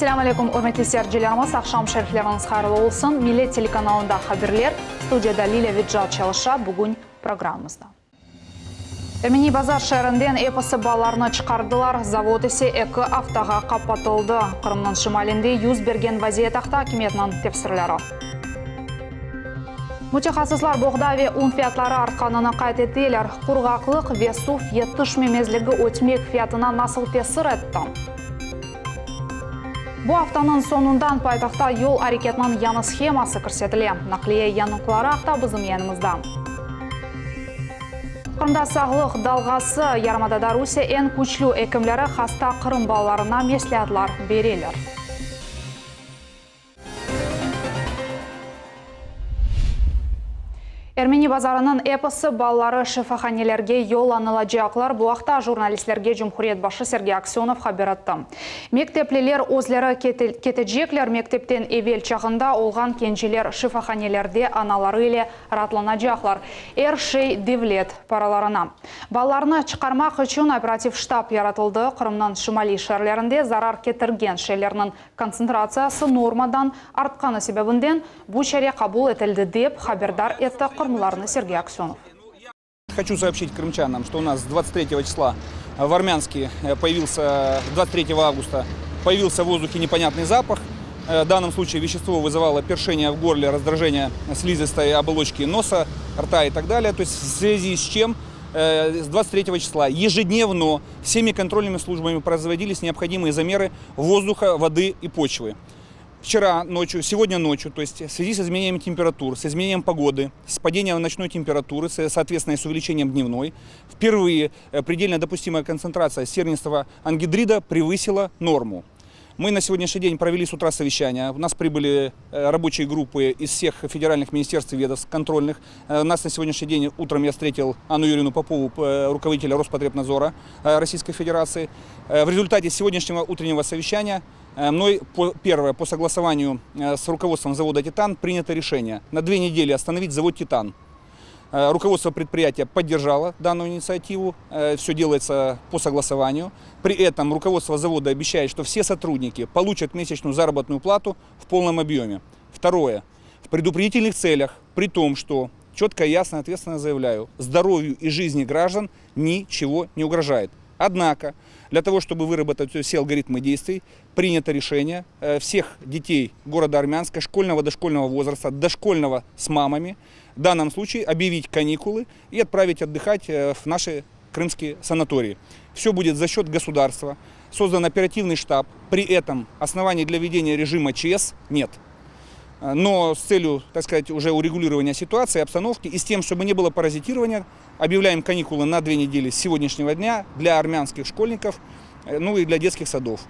Assalamu alaikum, hörmətli seyircilərimiz. Axşam şərifləriniz xeyirli olsun. Millət telekanalında xəbərlər. Studiyada Liliya Vidca çalışa bugün proqramımızda. Ermeni Bazar şəhərindən EPS ballarını çıxardılar. Zavod ise eki avtağa kapatıldı. Qırımның şimalində yüz bergen vaziyet haqda hakimiyyətinin tefsirləri. Mütəxəssislər buğday və un fiyatları artqanını qayd etdilər. Qurğaqlıq və su yetişməməzliyi ötmək fiyatına nasıl təsir etdi? Bu haftanın sonundan paytaxtda yol hareketinin yanı sxeması göstərilir. Nakliye yanıqları haqda bizim yanımızda. Qırımda sağlıq dalğası yarımadada Rusiya en güçlü hekimləri xasta Qırım ballarına məsləhətlər verirlər. Ermeni bazarının EPS balları şifaxanelərə yollanılacaqlar. Bu haqda jurnalistlərə Cumhuriyet başı Sergey Aksyonov xəbər etdi. Mekteplilər özləri ketəcəklər. Mektepdən evvel çağında olğan gənclər şifaxanelərdə anaları ilə ratlanacaqlar. Hər şey devlet paralarına. Ballarını çıxarmaq üçün operativ ştab yaratıldı. Qırımның şimali şəhərlərində zarar ketirgən şeylərinin konsentrasiyası normadan artqanı səbəbindən bu çərə qəbul etildi deyib xəbərdar etdi Сергей Аксенов. Хочу сообщить крымчанам, что у нас с 23 числа в Армянске 23 августа появился в воздухе непонятный запах. В данном случае вещество вызывало першение в горле, раздражение слизистой оболочки носа, рта и так далее. То есть в связи с чем с 23 числа ежедневно всеми контрольными службами производились необходимые замеры воздуха, воды и почвы. Вчера ночью, сегодня ночью, то есть в связи с изменением температур, с изменением погоды, с падением ночной температуры, соответственно, с увеличением дневной, впервые предельно допустимая концентрация сернистого ангидрида превысила норму. Мы на сегодняшний день провели с утра совещание. У нас прибыли рабочие группы из всех федеральных министерств и ведомств контрольных. У нас на сегодняшний день утром я встретил Анну Юрьевну Попову, руководителя Роспотребнадзора Российской Федерации. В результате сегодняшнего утреннего совещания мной первое по согласованию с руководством завода «Титан» принято решение на 2 недели остановить завод «Титан». Руководство предприятия поддержало данную инициативу, все делается по согласованию. При этом руководство завода обещает, что все сотрудники получат месячную заработную плату в полном объеме. Второе. В предупредительных целях, при том, что четко, ясно, ответственно заявляю, здоровью и жизни граждан ничего не угрожает. Однако, для того, чтобы выработать все алгоритмы действий, принято решение всех детей города Армянска, школьного, дошкольного возраста, дошкольного с мамами, в данном случае объявить каникулы и отправить отдыхать в наши крымские санатории. Все будет за счет государства. Создан оперативный штаб. При этом оснований для введения режима ЧС нет. Но с целью, так сказать, уже урегулирования ситуации, обстановки и с тем, чтобы не было паразитирования, объявляем каникулы на 2 недели с сегодняшнего дня для армянских школьников, ну и для детских садов.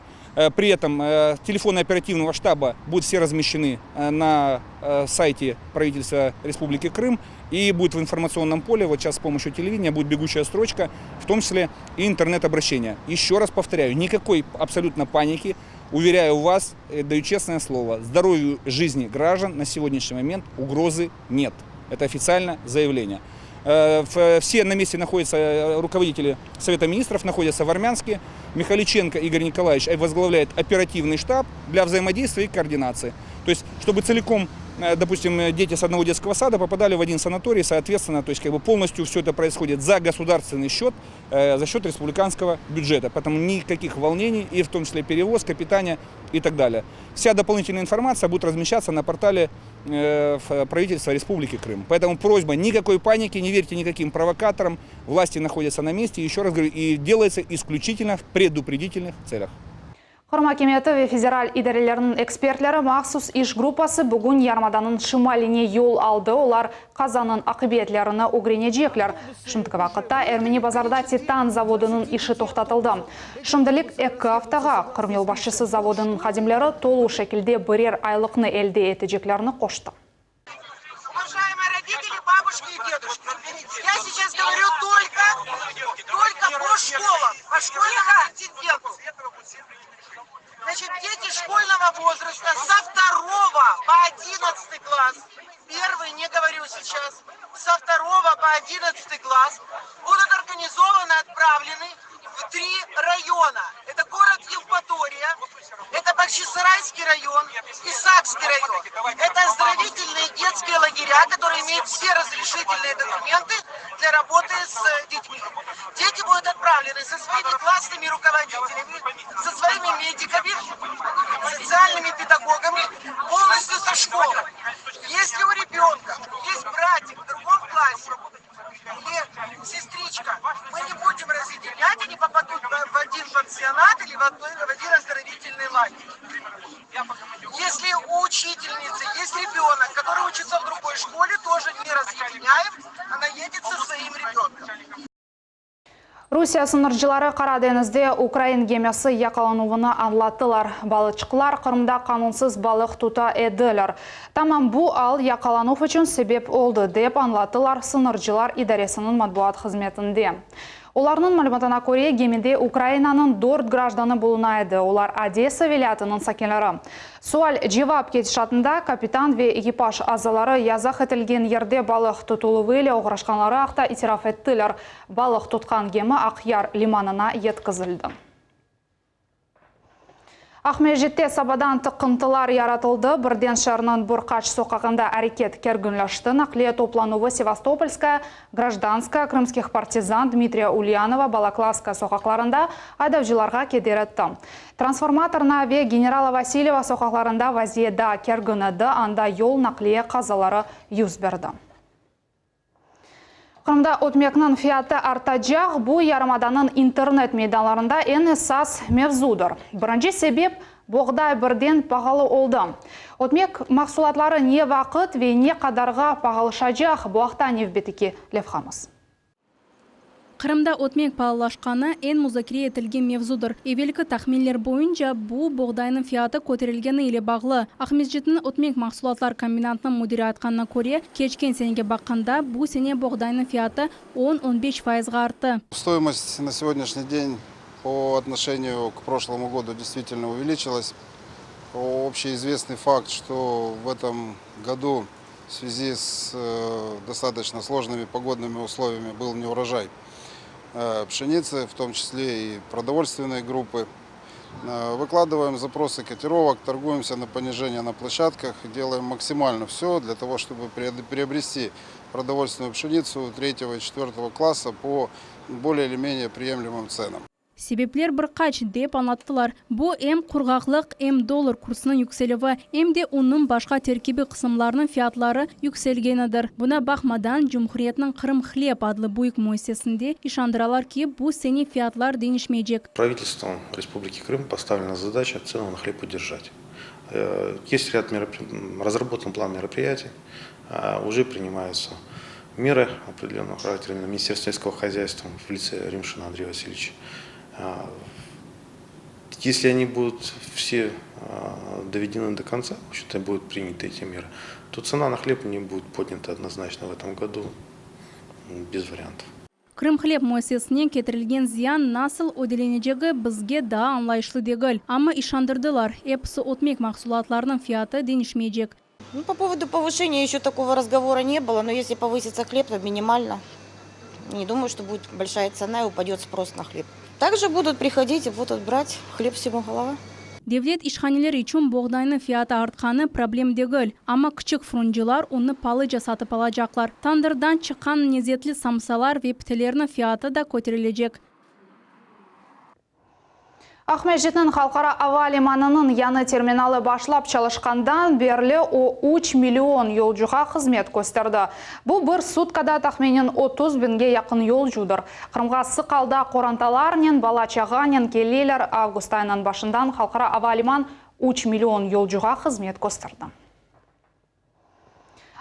При этом телефоны оперативного штаба будут все размещены на сайте правительства Республики Крым и будет в информационном поле, вот сейчас с помощью телевидения будет бегущая строчка, в том числе и интернет-обращения. Еще раз повторяю, никакой абсолютно паники. Уверяю вас, даю честное слово, здоровью жизни граждан на сегодняшний момент угрозы нет. Это официальное заявление. Все на месте находятся, руководители Совета министров находятся в Армянске. Михаличенко Игорь Николаевич возглавляет оперативный штаб для взаимодействия и координации. То есть, чтобы целиком, допустим, дети с одного детского сада попадали в один санаторий, соответственно, то есть как бы полностью все это происходит за государственный счет, за счет республиканского бюджета. Поэтому никаких волнений, и в том числе перевозка, питание и так далее. Вся дополнительная информация будет размещаться на портале правительства Республики Крым. Поэтому просьба, никакой паники, не верьте никаким провокаторам, власти находятся на месте, еще раз говорю, и делается исключительно в предупредительных целях. Qırım hakimiyyəti və federal idarələrinin ekspertləri məxsus iş qrupası bugün yarımadanın şimaline yol aldı. Onlar Qazanın akıbiyetlərini öğrenəcəklər. Şimdiki vaqtda Ermeni bazarda Titan zavodunun işi toxtatıldı. Şimdilik 2 haftaga Qırım yolbaşçısı zavodunun xadimləri tolu şəkildə birer aylıqını əldə edəcəklərini qoşdu. Я сейчас говорю только по школам, по школьному контингенту. Значит, дети школьного возраста со 2 по 11 класс, первый не говорю сейчас, со 2 по 11 класс будут организованно отправлены в 3 района. Это город Евпатория, это Бахчисарайский район и Сакский район. Это оздоровительные детские лагеря, которые имеют все разрешительные документы для работы с детьми. Дети будут отправлены со своими классными руководителями, со своими медиками, социальными педагогами, полностью со школы. Если у ребенка есть братик в другом классе или сестричка, мы не будем разъединять, они попадут в один пансионат или в один оздоровительный лагерь. Если у учительницы есть ребенок, который учится в другой школе, тоже не разъединяем, она едет со своим ребенком. Русия сынырчылары Қара Денізде Украин кемесі яқалануыны аңлаттылар. Балықшылар Қырымда қанунсыз балық тута еділер. Тамам бұ ал яқалану үшін себеп олды деп аңлаттылар сынырчылар идаресінің матбуат қызметінде. Оларның мәліметіне көре кемінде Украинаның 4 гражданы болынайды. Олар Одесса велятының сакенлері. Суал жевап кетішатында капитан ве экипаж азалары язақ етілген ерде балық тұтылы елі оғырашқанлары ақта итираф еттілер. Балық тұтқан кемі Ақяр лиманына еткізілді. Ахмежетте сабадан тықынтылар яратылды. Бірден шарының Бұрқач соқағында әрекет кергінләшті. Нақлия топлануы Севастопольская, Гражданская, Крымских партизан Дмитрия Ульянова, Балаклавская соқақларында айдавжыларға кедеретті. Трансформаторна ве генерала Васильева соқақларында вазиеда кергінеді, анда yol нақлия қазалары юз берді. Қырымда отмекнің фияты артачақ, бұл ярымаданын интернет мейданларында ән эсас мевзудыр. Бірінші себеп боғдай бірден пағалы олды. Отмек мақсулатлары не вақыт ве не қадарға пағалышачақ бұақта невбетіке левхамыз. Қырымда отмек пағалашқаны ән музакире етілген мевзудыр. Евелікі тахминлер бойынша бұл боғдайның фияты көтерілгені еле бағлы. Ахмезжеттің отмек мақсулатлар комбинатының мудире атқанына көре, кечкен сенеге баққанда бұл сене боғдайның фияты 10-15% артты. Стоимость на сегодняшний день по отношению к прошлому году действительно увеличилась. Общеизвестный факт, что в этом году в связи с достаточно сложными погодными условиями был неурожай пшеницы, в том числе и продовольственные группы. Выкладываем запросы котировок, торгуемся на понижение на площадках, делаем максимально все для того, чтобы приобрести продовольственную пшеницу 3 и 4 класса по более или менее приемлемым ценам. Себеплер Бұрқач деп анаттылар. Бұл әм құрғақлық, әм доллар курсының юкселігі, әм де оның башқа теркебі қысымларының фиятлары юкселгенідір. Бұна бақмадан Жұмхуриетінің Қырым хлеб адлы бұйық мойсесінде ишандыралар ки бұл сене фиятлар денешмейджек. Правительством Республики Крым поставлена задача цену на хлеб удержать. Есть ряд разработан план мероприятий, уже принимаются меры определенного характера Министерства сельского хозяйства в лице Римшина Андрея Васильевича. Если они будут все доведены до конца, в общем-то, будут приняты эти меры, то цена на хлеб не будет поднята однозначно в этом году, без вариантов. Крым хлеб мойсесінен кетірілген зиян насыл өделенежегі бізге да анлайышлы дегіл. Амы ишандырдылар, эпсы отмек мақсулатларының фияты денешмейджек. По поводу повышения еще такого разговора не было, но если повысится хлеб, то минимально. Не думаю, что будет большая цена и упадет спрос на хлеб. Также будут приходить и будут брать хлеб всему голова. Devlet işhanelер için boğdayının fiyatı artqanı problem degil. Ama küçük fırıncılar onu palıca satıp alacaklar. Tandırdan çıkan nezetli samsalar ve pitelerinin fiyatı da көтерілежек. Ахмежеттің халқара ава лиманының яны терминалы башлап çalışқандан берлі о 3 миллион yolcuға қызмет көстерді. Бұл бір суткада тахменен 30 бінге яқын yolcudur. Қырымға сықалда қоранталарнен, балачағанен келелер август айынан башындан халқара ава лиман 3 миллион yolcuға қызмет көстерді.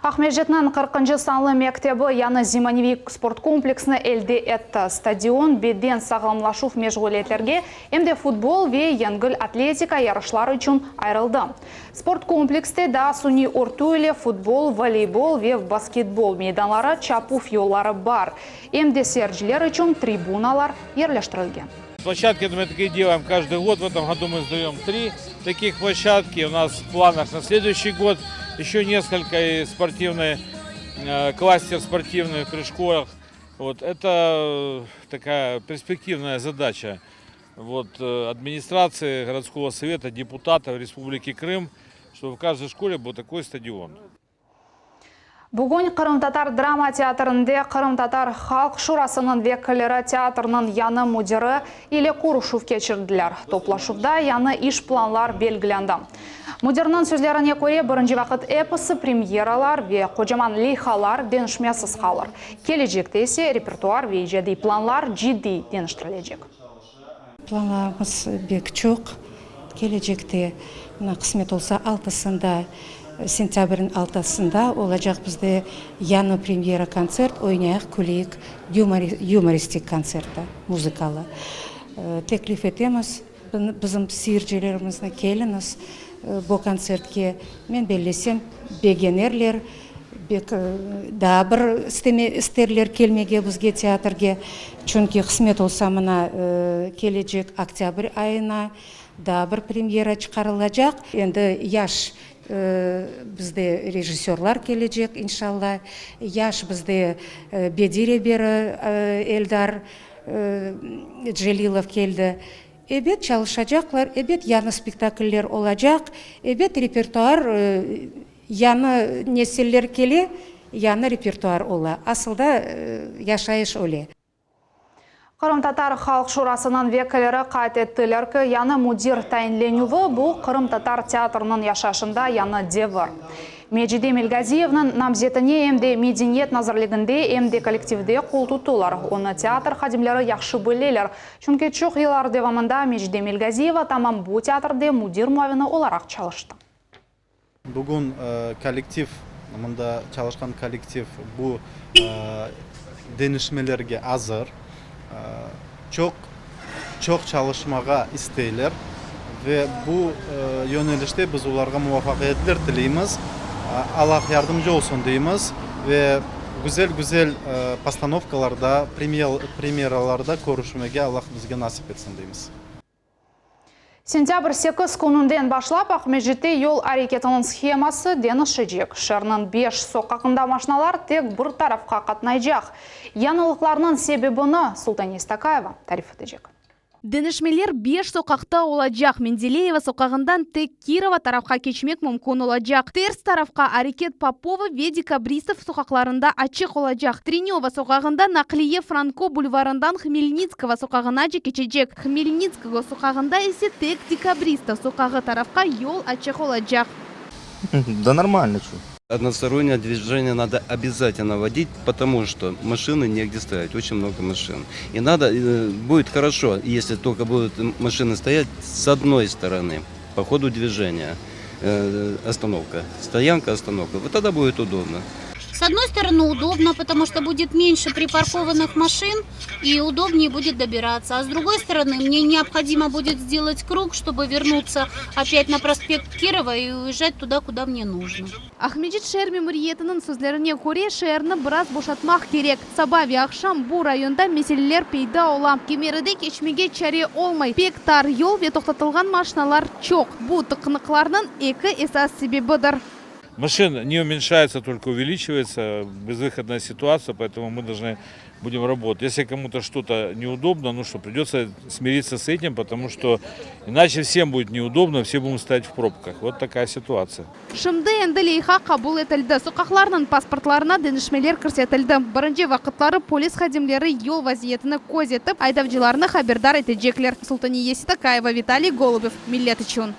Ахмежетнің 40-шы санлы мектебі яны Зиманевик спорт комплексіні әлде әтті. Стадион беден сағымлашув межғолетлерге әмде футбол ве енгіл атлетика ярышлары үшін айрылды. Спорт комплексте да суни ортуйле футбол, волейбол ве баскетбол мейданлары чапув yolları бар. Әмде сержілер үшін трибуналар ерлештірілген. Площадки мы такие делаем каждый год. В этом году мы сдаем 3 таких площадки. У нас в планах на следующий год еще несколько спортивных, кластер спортивных при школах. Вот, это такая перспективная задача. администрации городского совета, депутатов Республики Крым, чтобы в каждой школе был такой стадион. Бүгін Қырым-Татар драма театрында Қырым-Татар Халық Шурасының векілері театрының яны мудиры Иле Курушев кечірділер. Топлашуда яны иш планлар белгіленді. Мудирның сөзлеріне көре бірінші вақыт эпосы, премьералар ве қожаман лейхалар денішмесіз қалыр. Кележекте есе репертуар ве жеди планлар жидди деніштірілежек. Планlarımız бек çok. Gelecekte kısmet olsa 6'sında сентябрьдің 6'sında olacak bizde yanı премьера концерт, oynayaq küleyik юмористик концертта, muzikalı. Teklif etemiz, bizim seyircilerimizle keliniz bu konsertke. Men bellesem begenerler, daha bir isterler kelmege bizge teatrge. Çünkü kısmet olsa mına gelecek oktyabr ayına daha bir pремьера çıkarılacak. Endi yaş bizde rejissörler gelecek inşallah. Yaş bizde Bedire beri Eldar Celilov geldi. Evet çalışacaklar, evet yanı spektaküller olacak, evet repertuar yanı nesiller keli, yanı repertuar ola. Aslında yaşayış öyle. Қырым-Татар Халық Шурасының векілері қайт еттілер ки яны мудир тайынленуі бұл Қырым-Татар театрының яшашында яны девір. Меджиде Мелгазиевның намзетіне емде медениет назарлығында емде коллективде қол тұтулар. Оны театр қадимлері яқшы білелер. Чүнке чоқ елар девамында Меджиде Мелгазиева тамам бұл театрде мудир муавины оларақ çalışты. Бүгін коллектив, мұнда çalışқан коллектив бұл денішмелерге азыр. Çok çalışmağa isteyler ve bu yönelişte biz onlara muvaffakiyetler dileyimiz. Allah yardımcı olsun deyimiz ve güzel постановкаларда, премьераларда көрішмеге Allah bizge nasip etsin deyimiz. Сентябрь 8 күнінден башлап Ақмежетте yol әрекетінің схемасы денішежек. Шарның 5 соқақында машиналар тек бір тарафқа қатынайжақ. Янылықларының себебіні Султан Истакаева тариф етежек. Денешмелер 5 соқақта олajak. Менделеева соқағындан тек Кирова тарафқа кечмек мүмкін олajak. Терс тарафқа әрекет Попова, Ведика, Бристов соқақларында ачық олajak. Тренева соқағында Нақлие Франко бульварындан Хмельницкого соқағына кечежек. Хмельницкого соқағында есе тек Декабристов соқағы тарафқа yol ачық олajak. Да нормально, что. Одностороннее движение надо обязательно водить, потому что машины негде стоять, очень много машин. И будет хорошо, если только будут машины стоять с одной стороны, по ходу движения, остановка, стоянка, остановка. Вот тогда будет удобно. С одной стороны удобно, потому что будет меньше припаркованных машин и удобнее будет добираться. А с другой стороны мне необходимо будет сделать круг, чтобы вернуться опять на проспект Кирова и уезжать туда, куда мне нужно. Ахмеджит шер мемориетінің сөзлеріне көре шерні біраз бошатмақ керек. Сабави ақшам бұл районда меселелер пейда ола. Кемеріде кечмеге чаре олмай. Пек тар yol ве тоқтатылған машиналар чоқ. Бұл тықынықларының екі esas себебідір. Машин не уменьшается, только увеличивается. Безвыходная ситуация, поэтому мы будем работать. Если кому-то что-то неудобно, придется смириться с этим, потому что иначе всем будет неудобно, все будем стоять в пробках. Вот такая ситуация. Шымды енді лейха қабыл етілді. Соқақларының паспортларына денішмелер көрсетілді. Бірінші вақытлары полис хадимлері yol вазиетіні көз етіп, айдавчыларны хабердар етежеклер. Султания Истакаева, Виталий Голубев, Миллет үшін.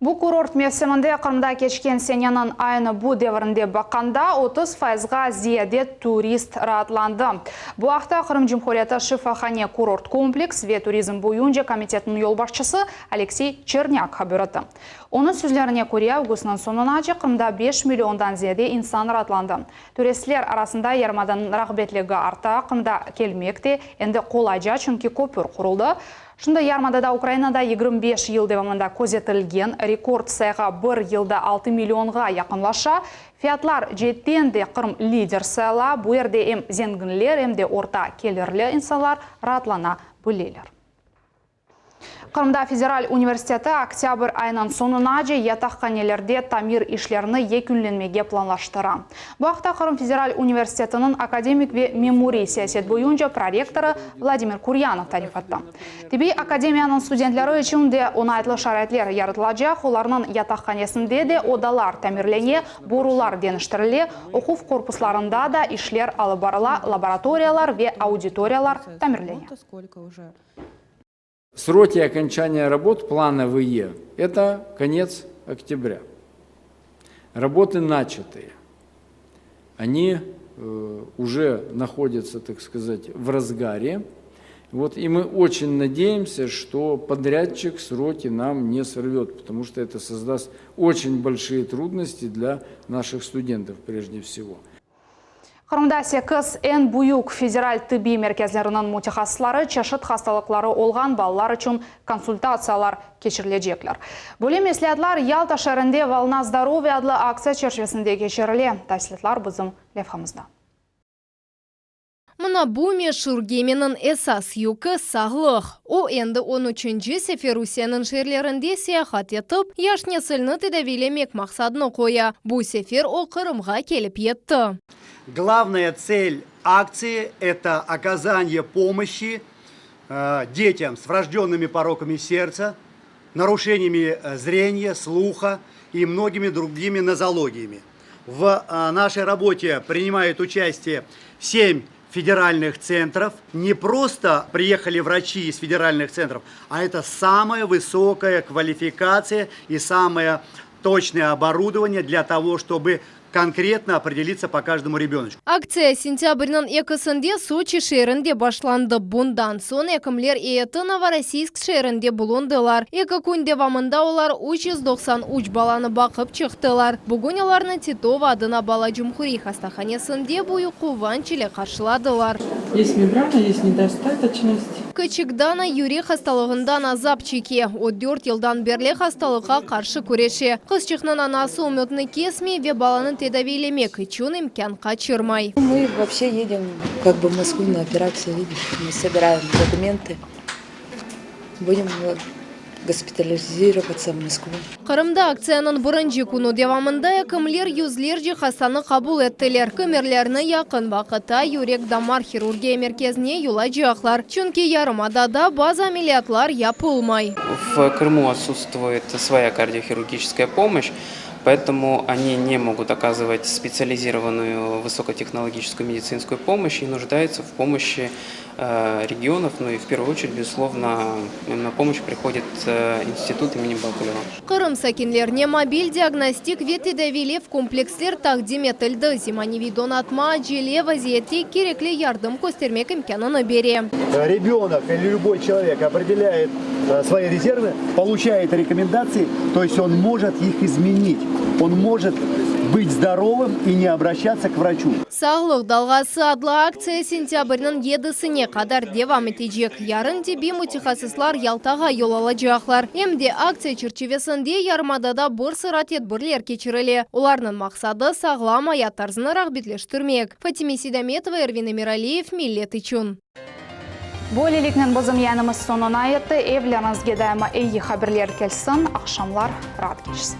Бұл курорт мевсімінде Қырымда кешкен сененің айны бұл девірінде баққанда 30%-ға зияде турист ратланды. Бұл ақта Қырым Жұмхуриеті Шифахане курорт комплекс ве туризм бойынша комитетінің yolбашчысы Алексей Черняк хабараты. Оның сөзлеріне көре августның соңына Қырымда 5 миллиондан зияде инсан ратланды. Туристлер арасында ярмадан рағбетлігі арта Қырымда келмекте енді қолайжа чүнкі көпір құрылды. Шында ярмадада Украинада 25 ел девамында көзетілген рекорд сайға 1 елда 6 миллионға яқынлаша. Фиатлар жеттенде Қырым лидер сайла, бұл ерде ем зенгінлер, емде орта келерлі инсалар ратлана бүлелер. Кырымда федераль университеті октябрь айынан сонына же ятақханелерде тамир ишлеріні екүнленмеге планлаштыра. Бұақта Кырым федераль университетінің академик ве меморий саясет бойынша проректоры Владимир Курьянов тарифатты. Тебе академияның студентлері үшінде онайтлы шарайтлер яратылacak, оларының ятақханесінде де одалар тамирлене, борулар деніштіріле, оқув корпусларында да ишлер алып барыла, лабораториялар ве аудиториялар тамирлене. Сроки окончания работ плановые – это конец октября. Работы начатые. Они уже находятся, так сказать, в разгаре. И мы очень надеемся, что подрядчик сроки нам не сорвет, потому что это создаст очень большие трудности для наших студентов прежде всего. Кырымда 8 эн буюк федераль тибби мерkezlerinin мутахассислары чашыт хасталыклары олған балалар үшін консультациялар кечірілежеклер. Бөлем эслиятлар Ялта шәрінде «Волна здоровья» адлы акция чешвесінде кечіріле. Тәсілетлар бізім левхамызда. Мына бу мешур геменің эсас юкі сағлық. О енді 13-ші сеферусияның жерлерінде сияхат етіп, яш несілні тедавилемек мақсадыны қоя. Бу сефер о Қырымға келіп етті. Главная цель акции – это оказание помощи детям с врожденными пороками сердца, нарушениями зрения, слуха и многими другими нозологиями. В нашей работе принимают участие 7 федеральных центров. Не просто приехали врачи из федеральных центров, а это самая высокая квалификация и самое точное оборудование для того, чтобы конкретно определиться по каждому ребеночку. Акция сентябрьнің 2-сінде Сочи шерінде башланды. Бұндан сон әкімлер еті Новороссийск шерінде бұлындылар. 2 күн девамында олар 393 баланы бақып чықтылар. Бүгін оларны Титова адына бала Джумхури хастаханесінде бұйы қуванчылы қаршыладылар. Есть мембрана, есть недостаточность. Küçük Dana Юрий хасталығындан азап чеке. O 4 yıldan beri хасталыққа қаршы көреші. Қыз чықнын анасы үмітні кесмей ве баланын тедавилемек üçün имкан қачырмай. Мы вообще едем в Москву на операцию, видишь, мы собираем документы, будем госпитализироваться в Москву. Кырымда акциянын бұрынжы күні девамында әкімлер yüzlerce хастаны қабул еттілер. Көмерлеріні яқын вақытта Юрек Дамар хирургия мерkezіне юлайжақлар. Чүнки ярымадада база амелиятлар yapılмай. В Крыму отсутствует своя кардиохирургическая помощь, поэтому они не могут оказывать специализированную высокотехнологическую медицинскую помощь и нуждаются в помощи регионов, и в первую очередь, безусловно, на помощь приходит институт имени Бакулева. Кырым сәкенлеріне мобиль диагностик ве тедавилев комплекслер тақдим етілді. Зиманеви донатма, желе вазиетте керекли ярдым көстермек имканын бере. Ребенок или любой человек определяет свои резервы, получает рекомендации, то есть он может их изменить. Он может быть здоровым и не обращаться к врачу. Сағлық далғасы адлы акция сентябрьнің 7-сіне қадар девам етежек. Ярын деби мутихасыслар Ялтаға yol alacaklar. Емде акция черчевесінде ярмадада бір сырат етбірлер кечірілі. Оларның мақсады сағлама ятарзыны рағбетлештірмек. Фатиме Сидометова, Эрвин Эмиралиев, Миллет үшін. Бөлелікнен бізім янымыз сонына етті. Евлеріңізге дайыма әйі хабірлер келсін. Ақшамлар рад кешсін.